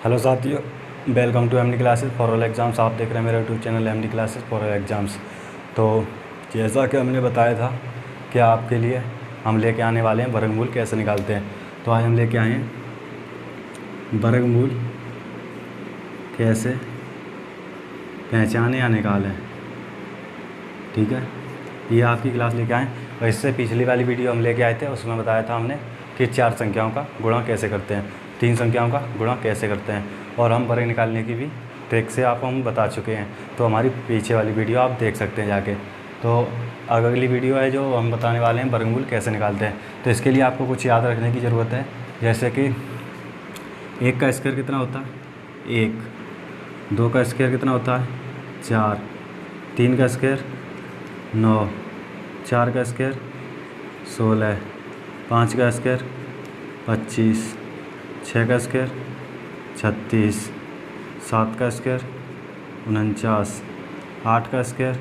Hello साथियों, welcome to MD classes for all exams. आप देख रहे हैं मेरा YouTube channel MD classes for all exams. तो जैसा कि हमने बताया था कि आपके लिए हम लेके आने वाले हैं वर्गमूल कैसे निकालते हैं। तो आज हम लेके आए हैं वर्गमूल कैसे पहचाने या निकालें। ठीक है, ये आपकी क्लास लेके आए। और इससे पिछली वाली वीडियो हम लेके आए थे, उसमें बताया था हमने कि 4 संख्याओं का गुणा कैसे करते हैं, 3 संख्याओं का गुणा कैसे करते हैं, और हम वर्ग निकालने की भी ट्रिक से आपको हम बता चुके हैं। तो हमारी पीछे वाली वीडियो आप देख सकते हैं जाके। तो अगली वीडियो है जो हम बताने वाले हैं वर्गमूल कैसे निकालते हैं। तो इसके लिए आपको कुछ याद रखने की ज़रूरत है, जैसे कि 1 का स्क्वायर कितना होता है 1, 2 का स्क्वायर कितना होता है 4, 3 का स्क्वायर 9, 4 का स्क्वायर 16, 5 का स्क्वायर 25, 6 का स्क्वायर 36, 7 का स्क्वायर 49, 8 का स्क्वायर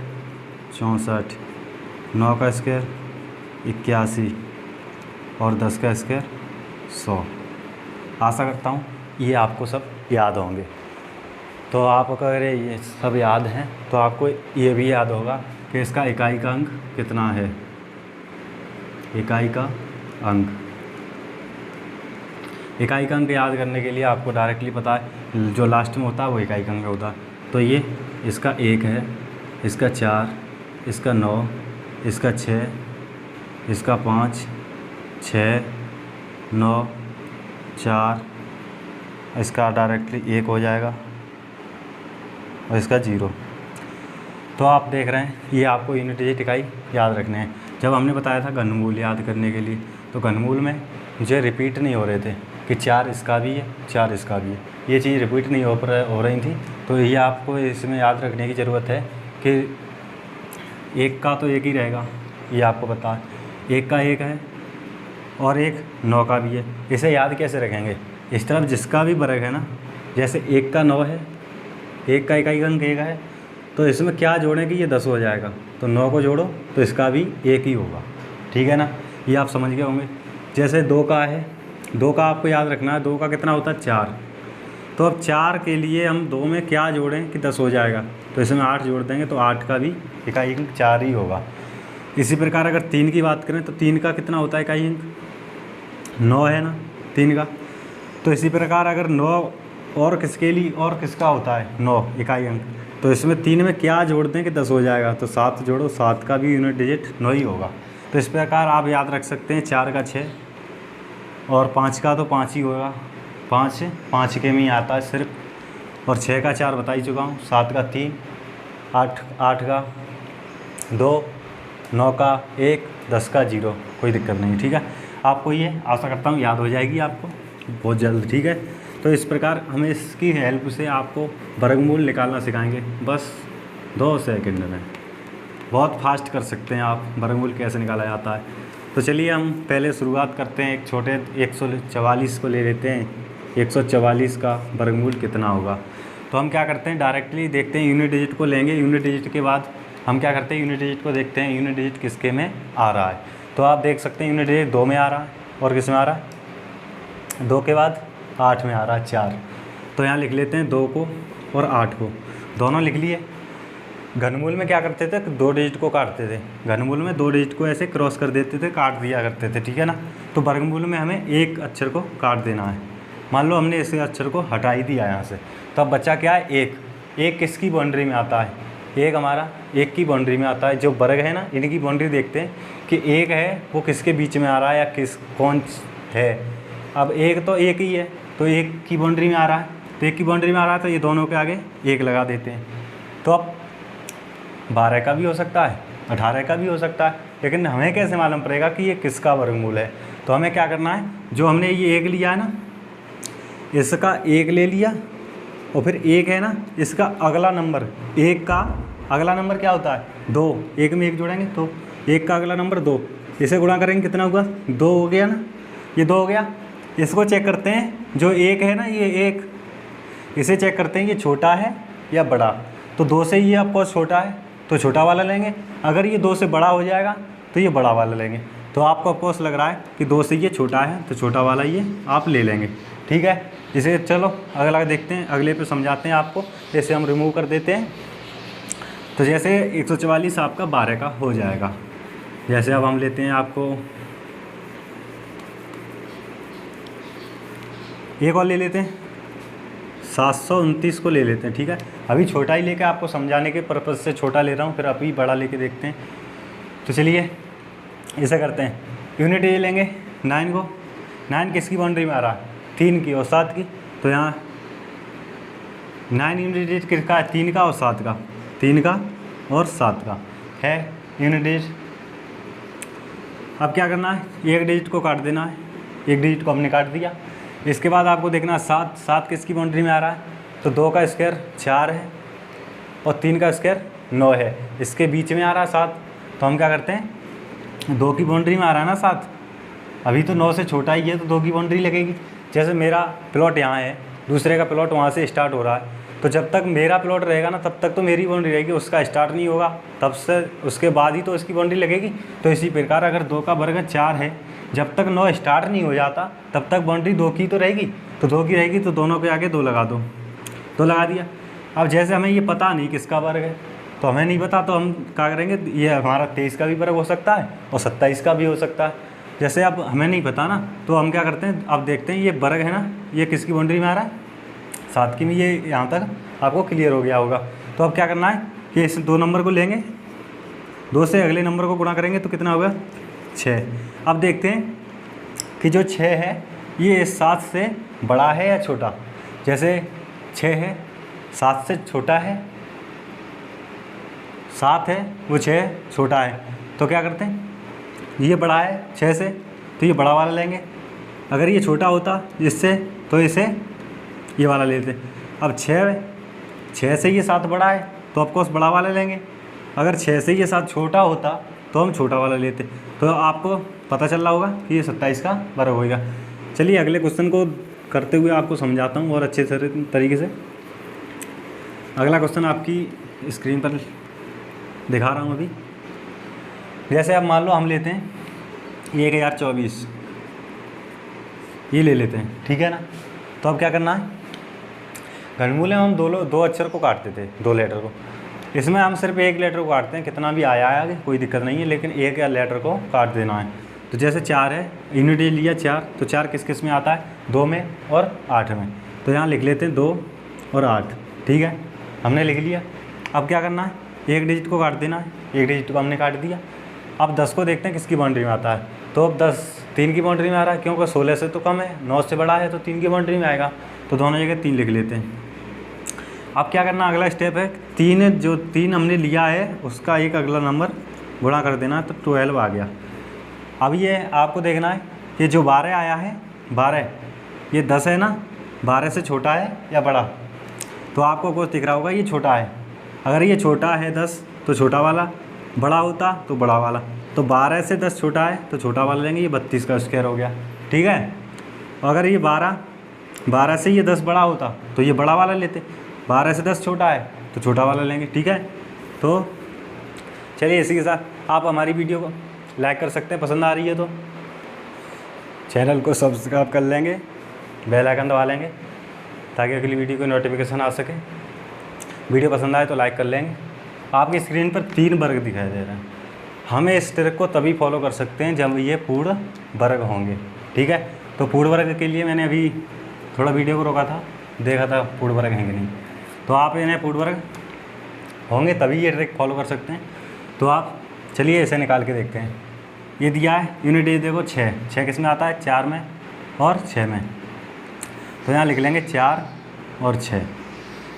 64, 9 का स्क्वायर 81 और 10 का स्क्वायर 100। आशा करता हूँ ये आपको सब याद होंगे। तो आप अगर ये सब याद हैं तो आपको ये भी याद होगा कि इसका इकाई का अंक कितना है। इकाई का अंक याद करने के लिए आपको डायरेक्टली पता है जो लास्ट में होता है वो इकाई का अंक होता है। तो ये इसका 1 है, इसका 4, इसका 9, इसका 6, इसका 5, 6, 9, 4, इसका डायरेक्टली 1 हो जाएगा और इसका 0। तो आप देख रहे हैं ये आपको यूनिट डिजिट इकाई याद रखने हैं। जब हमने बताया था घनमूल याद करने के लिए, तो घनमूल में मुझे रिपीट नहीं हो रहे थे कि 4 इसका भी है 4 इसका भी है, ये चीज़ रिपीट नहीं हो रही थी। तो ये आपको इसमें याद रखने की ज़रूरत है कि 1 का तो 1 ही रहेगा, ये आपको पता है 1 का 1 है और एक 9 का भी है। इसे याद कैसे रखेंगे, इस तरफ जिसका भी वर्ग है ना, जैसे 1 का 9 है, 1 का इकाई अंक 1 है, तो इसमें क्या जोड़ें कि ये 10 हो जाएगा। तो 9 को जोड़ो तो इसका भी 1 ही होगा। ठीक है ना, ये आप समझ गए होंगे। जैसे 2 का है, 2 का आपको याद रखना है, 2 का कितना होता है 4। तो अब 4 के लिए हम 2 में क्या जोड़ें कि 10 हो जाएगा, तो इसमें 8 जोड़ देंगे तो 8 का भी इकाई अंक 4 ही होगा। इसी प्रकार अगर 3 की बात करें तो 3 का कितना होता है इकाई अंक 9 है ना 3 का। तो इसी प्रकार अगर 9 और किसके लिए और किसका होता है 9 इकाई अंक, तो इसमें 3 में क्या जोड़ दें कि 10 हो जाएगा, तो 7 जोड़ो, 7 का भी यूनिट डिजिट 9 ही होगा। तो इस प्रकार आप याद रख सकते हैं 4 का 6 और 5 का तो 5 ही होगा, 5 के में ही आता है सिर्फ, और 6 का 4 बता ही चुका हूँ, 7 का 3, 8 का 2, 9 का 1, 10 का 0, कोई दिक्कत नहीं। ठीक है, आपको ये आशा करता हूँ याद हो जाएगी आपको बहुत जल्द। ठीक है, तो इस प्रकार हमें इसकी हेल्प से आपको वर्गमूल निकालना सिखाएंगे, बस 2 सेकंड में। बहुत फास्ट कर सकते हैं आप वर्गमूल कैसे निकाला जाता है। तो चलिए हम पहले शुरुआत करते हैं, एक छोटे 144 को ले लेते हैं। 144 का वर्गमूल कितना होगा, तो हम क्या करते हैं डायरेक्टली देखते हैं, यूनिट डिजिट को लेंगे। यूनिट डिजिट के बाद हम क्या करते हैं, यूनिट डिजिट को देखते हैं, यूनिट डिजिट किसके में आ रहा है। तो आप देख सकते हैं यूनिट डिजिट 2 में आ रहा है, और किस में आ रहा है 2 के बाद 8 में आ रहा है 4। तो यहाँ लिख लेते हैं 2 को और 8 को, दोनों लिख लिए। घनमूल में क्या करते थे, 2 डिजिट को काटते थे। घनमूल में 2 डिजिट को ऐसे क्रॉस कर देते थे, काट दिया करते थे। ठीक है ना, तो वर्गमूल में हमें एक अक्षर को काट देना है। मान लो हमने इस अक्षर को हटा ही दिया यहाँ से, तो अब बचा क्या है 1। 1 किसकी बाउंड्री में आता है, 1 हमारा 1 की बाउंड्री में आता है। जो वर्ग है ना, इनकी बाउंड्री देखते हैं कि 1 है वो किसके बीच में आ रहा है या कौन है। अब 1 तो 1 ही है, तो 1 की बाउंड्री में आ रहा है, तो 1 की बाउंड्री में आ रहा है, तो ये दोनों के आगे 1 लगा देते हैं। तो अब 12 का भी हो सकता है, 18 का भी हो सकता है, लेकिन हमें कैसे मालूम पड़ेगा कि ये किसका वर्गमूल है। तो हमें क्या करना है, जो हमने ये 1 लिया है ना, इसका 1 ले लिया, और फिर 1 है ना, इसका अगला नंबर 1 का अगला नंबर क्या होता है 2। 1 में 1 जोड़ेंगे तो 1 का अगला नंबर 2, इसे गुणा करेंगे कितना होगा 2 हो गया ना, ये 2 हो गया। इसको चेक करते हैं, जो 1 है ना ये 1, इसे चेक करते हैं ये छोटा है या बड़ा। तो 2 से ये आपको छोटा है तो छोटा वाला लेंगे, अगर ये 2 से बड़ा हो जाएगा तो ये बड़ा वाला लेंगे। तो आपको ऑफकोर्स लग रहा है कि 2 से ये छोटा है, तो छोटा वाला ये आप ले लेंगे। ठीक है, इसे चलो अगला देखते हैं, अगले पे समझाते हैं आपको। जैसे हम रिमूव कर देते हैं, तो जैसे 144 आपका 12 का हो जाएगा। जैसे अब हम लेते हैं, आपको एक और ले लेते हैं, 729 को ले लेते हैं। ठीक है, अभी छोटा ही लेके आपको समझाने के पर्पज़ से छोटा ले रहा हूँ, फिर अभी बड़ा लेके देखते हैं। तो चलिए ऐसा करते हैं, यूनिट ये लेंगे 9 को। 9 किसकी बाउंड्री में आ रहा है? 3 की और 7 की। तो यहाँ 9 यूनिट डिजिट किसका है? 3 का और 7 का। 3 का और 7 का है यूनिट डिजिट। अब क्या करना है, एक डिजिट को काट देना है। एक डिजिट को हमने काट दिया। इसके बाद आपको देखना है 7 किसकी बाउंड्री में आ रहा है? तो 2 का स्क्वायर 4 है और 3 का स्क्वायर 9 है। इसके बीच में आ रहा है 7, तो हम क्या करते हैं, 2 की बाउंड्री में आ रहा है ना 7, अभी तो 9 से छोटा ही है, तो 2 की बाउंड्री लगेगी। जैसे मेरा प्लॉट यहाँ है, दूसरे का प्लॉट वहाँ से स्टार्ट हो रहा है, तो जब तक मेरा प्लॉट रहेगा ना तब तक तो मेरी बाउंड्री रहेगी, उसका स्टार्ट नहीं होगा, तब से उसके बाद ही तो इसकी बाउंड्री लगेगी। तो इसी प्रकार अगर 2 का वर्ग 4 है, जब तक 9 स्टार्ट नहीं हो जाता तब तक बाउंड्री 2 की तो रहेगी। तो 2 की रहेगी, तो दोनों के आगे 2 लगा दो। 2 लगा दिया। अब जैसे हमें ये पता नहीं किसका वर्ग है, तो हमें नहीं पता, तो हम क्या करेंगे, ये हमारा 23 का भी वर्ग हो सकता है और 27 का भी हो सकता है। जैसे अब हमें नहीं पता ना, तो हम क्या करते हैं, अब देखते हैं ये वर्ग है ना, ये किसकी बाउंड्री में आ रहा है? 7 की में। ये यहाँ तक आपको क्लियर हो गया होगा। तो अब क्या करना है कि इस 2 नंबर को लेंगे, 2 से अगले नंबर को गुणा करेंगे तो कितना होगा? 6। अब देखते हैं कि जो 6 है ये 7 से बड़ा है या छोटा। जैसे 6 है, 7 से छोटा है, 7 है वो 6 छोटा है, तो क्या करते हैं, ये बड़ा है 6 से, तो ये बड़ा वाला लेंगे। अगर ये छोटा होता इससे, तो इसे ये वाला लेते। अब 6 से ये 7 बड़ा है, तो ऑफकोर्स बड़ा वाला लेंगे। अगर 6 से ये 7 छोटा होता तो हम छोटा वाला लेते। तो आपको पता चल रहा होगा कि ये 27 का वर्ग होगा। चलिए अगले क्वेश्चन को करते हुए आपको समझाता हूँ और अच्छे तरीके से। अगला क्वेश्चन आपकी स्क्रीन पर दिखा रहा हूँ अभी। जैसे अब मान लो हम लेते हैं 1024, ये ले लेते हैं, ठीक है ना। तो अब क्या करना है, घनमूल में हम दो अक्षर को काटते थे, 2 लेटर को। इसमें हम सिर्फ 1 लेटर को काटते हैं, कितना भी आया आगे कोई दिक्कत नहीं है, लेकिन 1 या लेटर को काट देना है। तो जैसे 4 है, यूनिट लिया 4, तो 4 किस किस में आता है? 2 में और 8 में। तो यहाँ लिख लेते हैं 2 और 8, ठीक है, हमने लिख लिया। अब क्या करना है, 1 डिजिट को काट देना है। 1 डिजिट को हमने काट दिया। अब 10 को देखते हैं किसकी बाउंड्री में आता है। तो अब 10 3 की बाउंड्री में आ रहा है, क्योंकि 16 से तो कम है, 9 से बड़ा है, तो 3 की बाउंड्री में आएगा। तो दोनों जगह 3 लिख लेते हैं। अब क्या करना, अगला स्टेप है, 3 हमने लिया है उसका एक अगला नंबर गुणा कर देना, तो 12 आ गया। अब ये आपको देखना है कि जो 12 आया है, 12 ये 10 है ना, 12 से छोटा है या बड़ा? तो आपको कुछ दिख रहा होगा ये छोटा है। अगर ये छोटा है 10 तो छोटा वाला, बड़ा होता तो बड़ा वाला। तो 12 से 10 छोटा है तो छोटा वाला लेंगे, ये 32 का स्क्वायर हो गया, ठीक है। अगर ये 12 से ये 10 बड़ा होता तो ये बड़ा वाला लेते, 12 से 10 छोटा है तो छोटा वाला लेंगे, ठीक है। तो चलिए इसी के साथ आप हमारी वीडियो को लाइक कर सकते हैं, पसंद आ रही है तो चैनल को सब्सक्राइब कर लेंगे, बेल आइकन दबा लेंगे ताकि अगली वीडियो की नोटिफिकेशन आ सके। वीडियो पसंद आए तो लाइक कर लेंगे। आपकी स्क्रीन पर 3 वर्ग दिखाई दे रहे हैं। हमें इस ट्रिक को तभी फॉलो कर सकते हैं जब ये पूर्ण वर्ग होंगे, ठीक है। तो पूर्ण वर्ग के लिए मैंने अभी थोड़ा वीडियो को रोका था, देखा था पूर्ण वर्ग हैं कि नहीं। तो आप इन्हें पूर्ण वर्ग होंगे तभी ये ट्रिक फॉलो कर सकते हैं। तो आप चलिए इसे निकाल के देखते हैं। ये दिया है यूनिट, ये देखो 6 किस में आता है? 4 में और 6 में। तो यहाँ लिख लेंगे 4 और 6।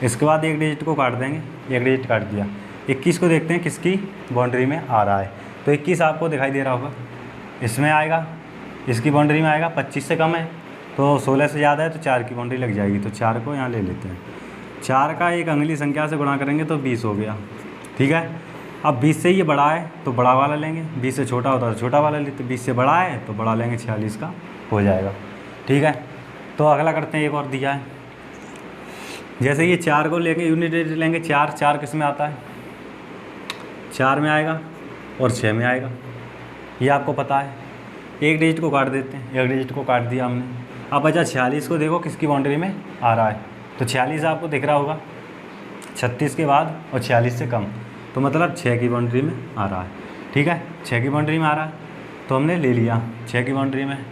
इसके बाद 1 डिजिट को काट देंगे, 1 डिजिट काट दिया। 21 को देखते हैं किसकी बाउंड्री में आ रहा है। तो 21 आपको दिखाई दे रहा होगा, इसमें आएगा, इसकी बाउंड्री में आएगा। 25 से कम है तो 16 से ज़्यादा है तो 4 की बाउंड्री लग जाएगी। तो 4 को यहाँ ले लेते हैं। 4 का एक अंगली संख्या से गुणा करेंगे तो 20 हो गया, ठीक है। अब 20 से ये बड़ा है तो बड़ा वाला लेंगे, 20 से छोटा होता है तो छोटा वाला लेते, 20 से बड़ा है तो बड़ा लेंगे, 46 का हो जाएगा, ठीक है। तो अगला करते हैं, एक और दिया है। जैसे ये 4 को लेंगे, यूनिट लेंगे 4 किस में आता है? 4 में आएगा और 6 में आएगा, ये आपको पता है। एक डिजिट को काट देते हैं, एक डिजिट को काट दिया हमने। अब बचा 46 को, देखो किसकी बाउंड्री में आ रहा है, तो 46 आपको दिख रहा होगा 36 के बाद और 46 से कम, तो मतलब 6 की बाउंड्री में आ रहा है। ठीक है, 6 की बाउंड्री में आ रहा है तो हमने ले लिया 6 की बाउंड्री में,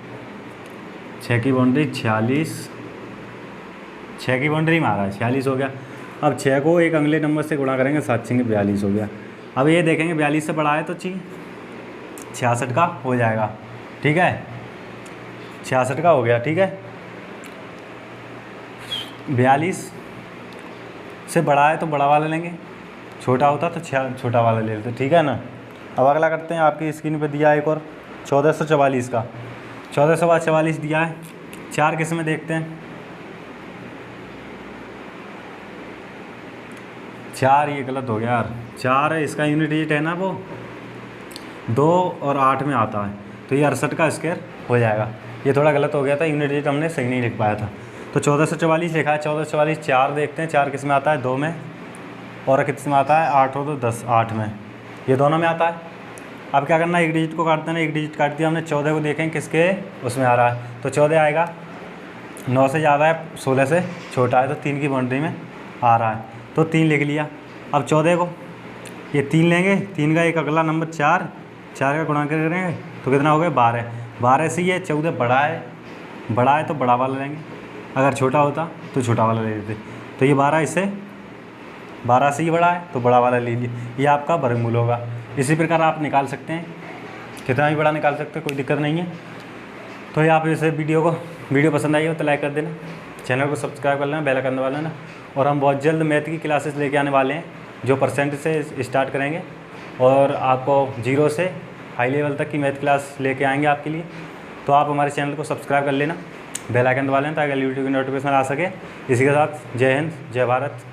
6 की बाउंड्री 46, 6 की बाउंड्री में आ रहा है 46 हो गया। अब 6 को एक अगले नंबर से गुणा करेंगे, 7 6 42 हो गया। अब ये देखेंगे 42 से बड़ा है तो 66 का हो जाएगा। ठीक है, 66 का हो गया। ठीक है, 42 से बड़ा है तो बड़ा वाला लेंगे, छोटा होता तो छोटा वाला ले लेते। ठीक है ना। अब अगला करते हैं, आपकी स्क्रीन पे दिया है एक और 1444 का, 1444 दिया है। 4 किस में देखते हैं, 4 ये गलत हो गया यार, 4 है इसका यूनिट डिजिट है ना, वो 2 और 8 में आता है, तो ये 68 का स्क्वायर हो जाएगा। ये थोड़ा गलत हो गया था, यूनिट डिजिट हमने सही नहीं लिख पाया था। तो 1444 लिखा है, 1444 4 देखते हैं, 4 किस में आता है, 2 में, और किस में आता है, 8 हो तो 10 8 में, ये दोनों में आता है। अब क्या करना है, एक डिजिट को काटते हैं, एक डिजिट काट दिया हमने। 14 को देखें किसके उसमें आ रहा है, तो 14 आएगा, 9 से ज़्यादा है, 16 से छोटा है, तो 3 की बाउंड्री में आ रहा है, तो 3 लिख लिया। अब 14 को ये 3 लेंगे, 3 का एक अगला नंबर 4 का गुणा करेंगे तो कितना हो गया 12, 12 से ये 14 बड़ा है तो बड़ा वाला लेंगे, अगर छोटा होता तो छोटा वाला ले लेते। तो ये 12 से ही बड़ा है तो बड़ा वाला ले लीजिए, ये आपका वर्गमूल होगा। इसी प्रकार आप निकाल सकते हैं, कितना भी बड़ा निकाल सकते हैं, कोई दिक्कत नहीं है। तो ये आप इसे वीडियो पसंद आई हो तो लाइक कर देना, चैनल को सब्सक्राइब कर लेना, बेल आइकन दबा लेना। और हम बहुत जल्द मैथ की क्लासेस लेके आने वाले हैं, जो परसेंट से स्टार्ट करेंगे और आपको 0 से हाई लेवल तक की मैथ क्लास लेके आएंगे आपके लिए। तो आप हमारे चैनल को सब्सक्राइब कर लेना, बेल आइकन दबा लेना ताकि यूट्यूब की नोटिफिकेशन आ सके। इसी के साथ जय हिंद, जय भारत।